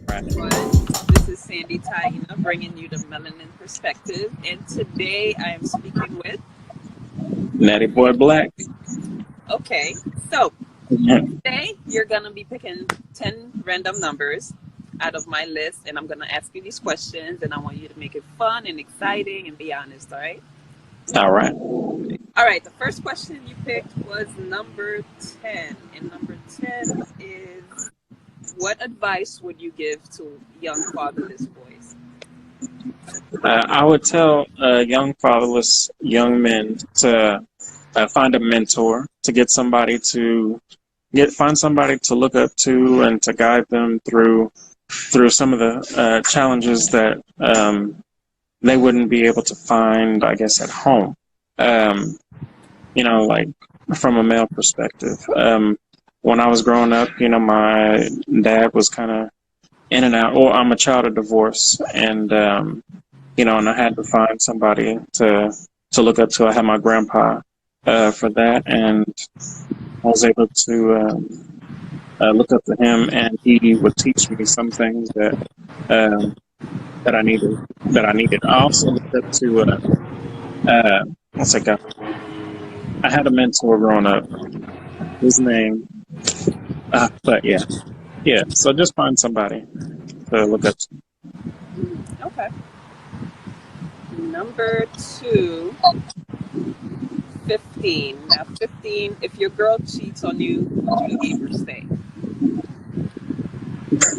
Right. Everyone. This is Sandy Tayna bringing you the Melanin Perspective. And today I am speaking with. Natty Boy Black. Okay, so Yeah. today you're going to be picking 10 random numbers out of my list, and I'm going to ask you these questions, and I want you to make it fun and exciting and be honest, all right? All right. All right, the first question you picked was number 10. And number 10 is, what advice would you give to young fatherless boys? I would tell young fatherless young men to find a mentor, to get somebody to find somebody to look up to and to guide them through some of the challenges that they wouldn't be able to find, I guess, at home. Um, like from a male perspective. When I was growing up, my dad was kind of in and out. Or I'm a child of divorce, and and I had to find somebody to look up to. I had my grandpa for that, and I was able to look up to him, and he would teach me some things um, that I needed. I also looked up to what's that guy? I had a mentor growing up. His name, but yeah. So just find somebody to look up to. Okay. Number two, 15. Now, 15, if your girl cheats on you, would you leave or stay?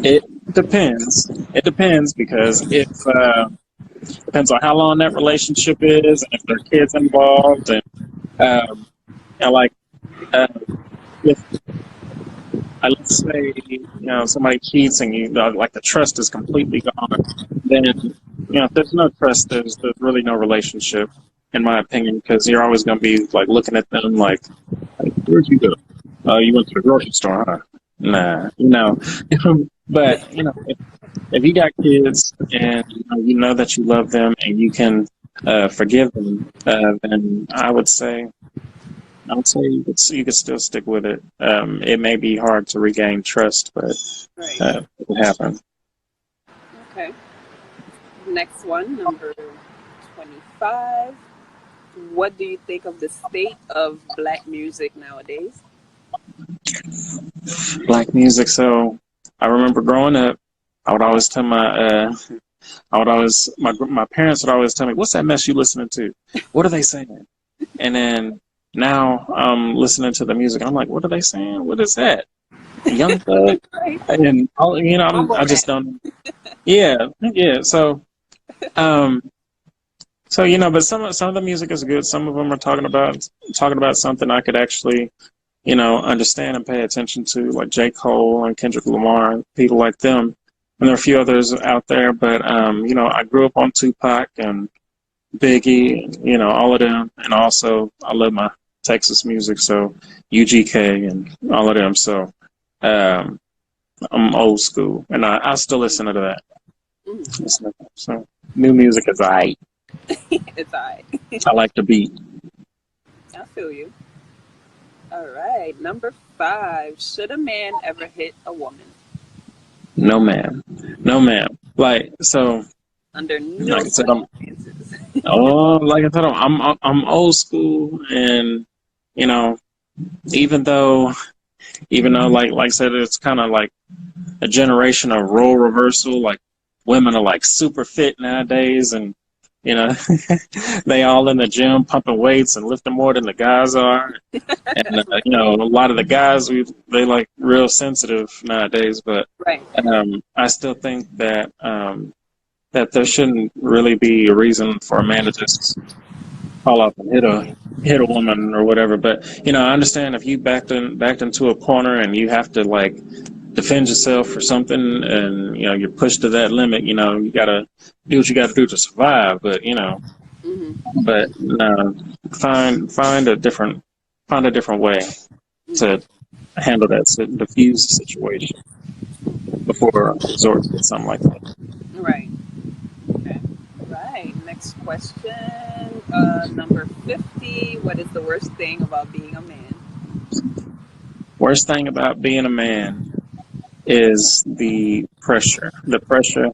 It depends. It depends because if depends on how long that relationship is, and if there are kids involved, um, and like uh, if let's say somebody cheats and like the trust is completely gone, then if there's no trust, there's really no relationship, in my opinion, because you're always going to be like looking at them like, hey, where'd you go? You went to the grocery store, huh? Nah, but if you got kids and you know that you love them and you can forgive them, then I would say you could still stick with it. It may be hard to regain trust, but Right. it will happen. Okay. Next one, number 25. What do you think of the state of black music nowadays? Black music. So I remember growing up, I would always tell my parents would always tell me, "What's that mess you listening to? What are they saying?" And then now I'm listening to the music. I'm like, "What are they saying? What is that? Young Thug?" Right. And Mumble I just rap. don't. Yeah, yeah. Um, but some of the music is good. Some of them are talking about something I could actually, understand and pay attention to, like J. Cole and Kendrick Lamar and people like them. And there are a few others out there, but I grew up on Tupac and Biggie, all of them, and also I love my Texas music, so UGK and all of them. So um, I'm old school, and I still listen to that. Mm, So new music is alright. it's all right. I like the beat. I feel you. All right. Number 5. Should a man ever hit a woman? No man, no man. Like so, Under no like I said, I'm circumstances. oh, like I said, I'm old school, and you know, even though like I said, it's kind of like a generation of role reversal. Like women are like super fit nowadays, and you know, they all in the gym pumping weights and lifting more than the guys are. And a lot of the guys they like real sensitive nowadays. But Right. I still think that there shouldn't really be a reason for a man to just call up and hit a woman or whatever. But I understand if you backed into a corner and you have to like defend yourself or something, and you're pushed to that limit. You gotta do what you got to do to survive. But Hmm. but find a different way Hmm. to handle that, diffuse the situation before resort to something like that. Right. Okay. Right. Next question. Number 50. What is the worst thing about being a man? Worst thing about being a man is the the pressure,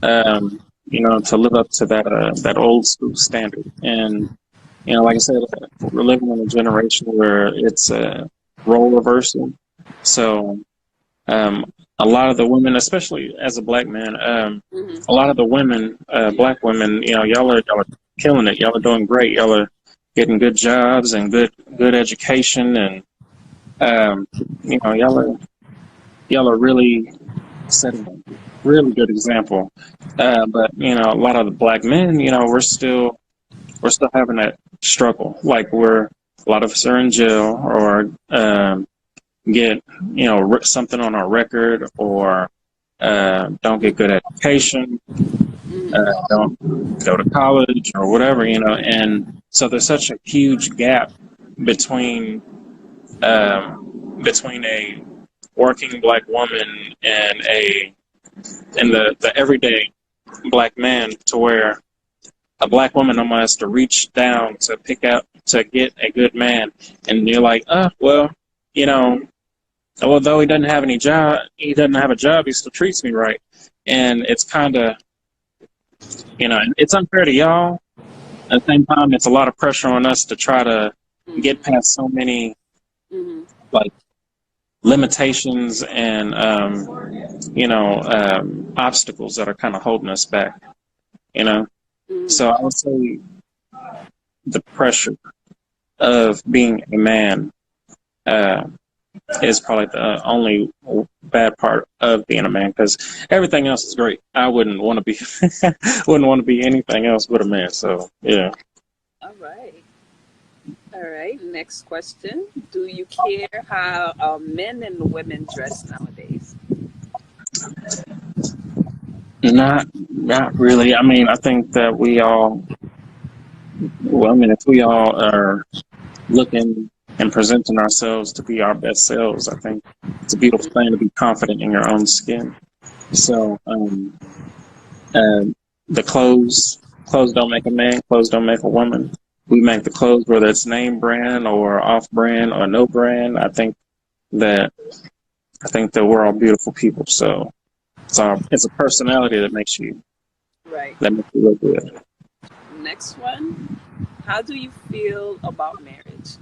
to live up to that old school standard. And like I said, we're living in a generation where it's a role reversal. So a lot of the women, especially as a black man, a lot of the women, black women, y'all are killing it. Y'all are doing great. Y'all are getting good jobs and good education, and y'all are really setting a really good example. But a lot of the black men, we're still having that struggle. Like a lot of us are in jail or get something on our record, or don't get good education, don't go to college or whatever, and so there's such a huge gap between between a working black woman and the everyday black man, to where a black woman almost has to reach down to pick out to get a good man, and you're like, well, although he doesn't have a job, he still treats me right. And it's kind of, it's unfair to y'all. At the same time, it's a lot of pressure on us to try to get past so many like limitations and obstacles that are kind of holding us back. So I would say the pressure of being a man is probably the only bad part of being a man, because everything else is great. I wouldn't want to be wouldn't want to be anything else but a man. So yeah. All right. Next question: do you care how men and women dress nowadays? Not really. I mean, I think that if we all are looking and presenting ourselves to be our best selves, I think it's a beautiful thing to be confident in your own skin. So the clothes don't make a man, clothes don't make a woman. We make the clothes, whether it's name brand or off brand or no brand. I think that we're all beautiful people. So it's a personality that makes you Right. look good. Next one: how do you feel about marriage?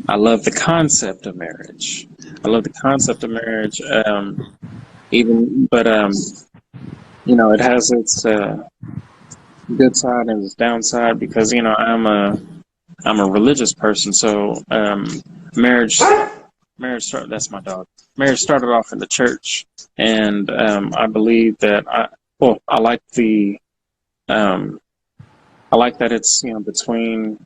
I love the concept of marriage. It has its good side and its downside, because I'm a religious person. So marriage that's my dog. Marriage started off in the church, and I believe that I like that it's between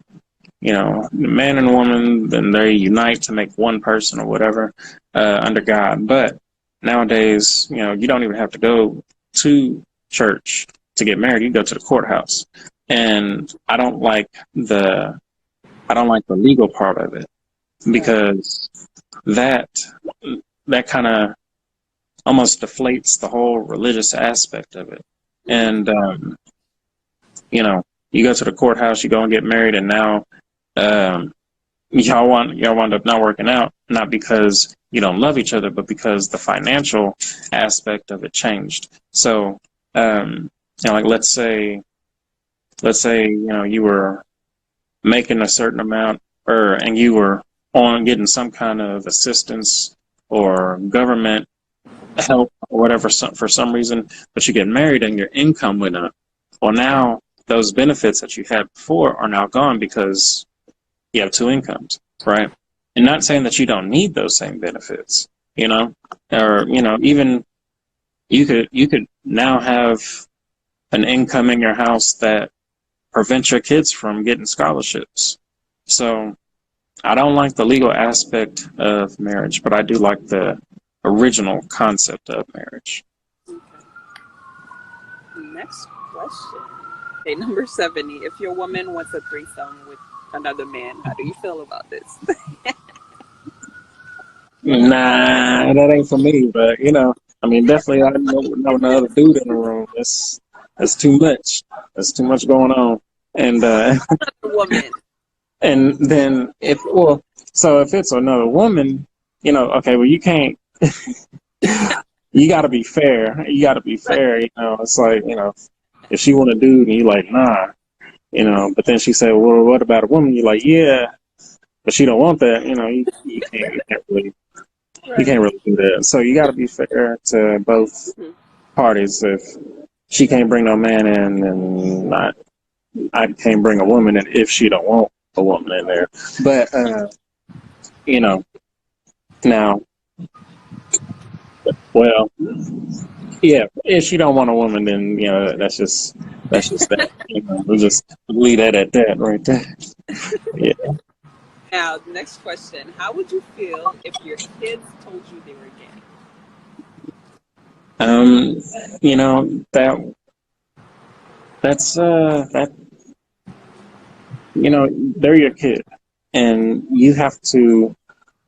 man and woman, then they unite to make one person or whatever under God. But nowadays, you don't even have to go to church to get married. You go to the courthouse, and I don't like the legal part of it, because that kind of almost deflates the whole religious aspect of it. And you go to the courthouse, you go and get married, and now y'all wind up not working out, not because you don't love each other, but because the financial aspect of it changed. So like let's say you were making a certain amount, and you were on getting some kind of assistance or government help or whatever for some reason, but you get married and your income went up. Well, now those benefits that you had before are now gone, because you have two incomes, right? And not saying that you don't need those same benefits, or even you could now have an income in your house that prevents your kids from getting scholarships. So I don't like the legal aspect of marriage, but I do like the original concept of marriage. Okay. Next question. Okay, number 70. If your woman wants a threesome with another man, how do you feel about this? Nah, that ain't for me. But definitely I know another dude in the room. That's too much. That's too much going on. And Woman. and then if it's another woman, okay, well you can't. you got to be fair. You got to be Right. fair. It's like, if she want a dude and you like, nah, but then she said, well, what about a woman? You're like, yeah, but she don't want that. You Right. can't really do that. So you got to be fair to both Mhm. parties. If she can't bring no man in, and I can't bring a woman in if she don't want a woman in there. But you know, now, well, yeah, if she don't want a woman, then that's just that. We'll just leave that at that right there. Yeah. Now, the next question: how would you feel if your kids told you they were gay? Um, that they're your kid, and you have to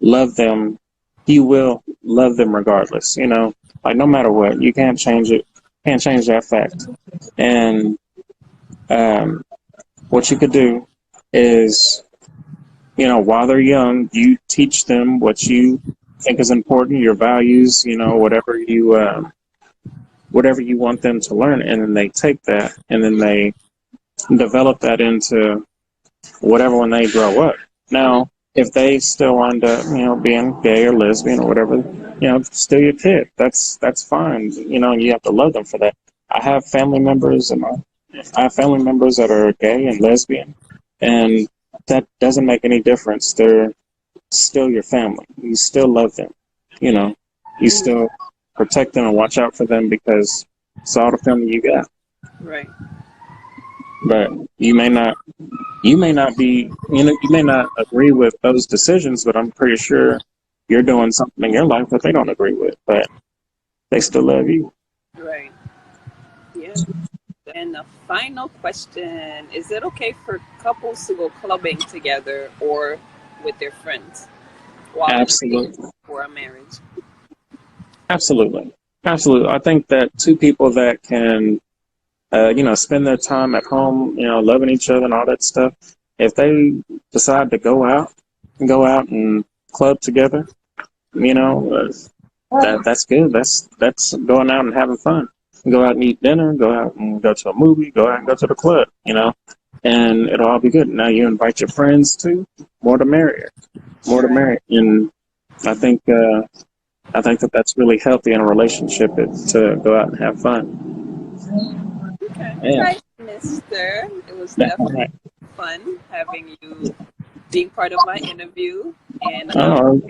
love them. You will love them regardless. Like no matter what, you can't change it. Can't change that fact. And um, what you could do is, while they're young, you teach them what you think is important, your values. Whatever you want them to learn, and then they take that, and then they develop that into whatever when they grow up. Mhm. Now, if they still wind up, being gay or lesbian or whatever, still your kid. That's fine. And you have to love them for that. I have family members, I have family members that are gay and lesbian, and that doesn't make any difference. They're still your family. You still love them. You know, you still protect them and watch out for them because it's all the family you got. Right. But you may not agree with those decisions, but I'm pretty sure you're doing something in your life that they don't agree with, but they still love you. Right. Yeah. And the final question: is it okay for couples to go clubbing together or with their friends while in a relationship Absolutely. or a marriage? Absolutely. Absolutely. I think that two people that can, spend their time at home, loving each other and all that stuff, if they decide to go out and club together, that's good. That's going out and having fun. Go out and eat dinner. Go out and go to a movie. Go out and go to the club. And it'll all be good. Now you invite your friends too. More the merrier. More the Right. merrier. And I think I think that that's really healthy in a relationship to go out and have fun. Okay. All Yeah. right, Mister. It was All definitely right. fun having you being part of my interview. And Oh,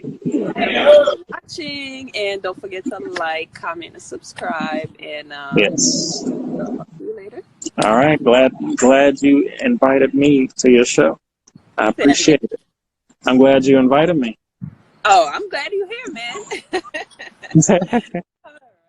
everyone for watching. And don't forget to like, comment, and subscribe. And yes. talk to you later. All right. Glad you invited me to your show. I Say that again. appreciate it. I'm glad you invited me. Oh, I'm glad you're here, man.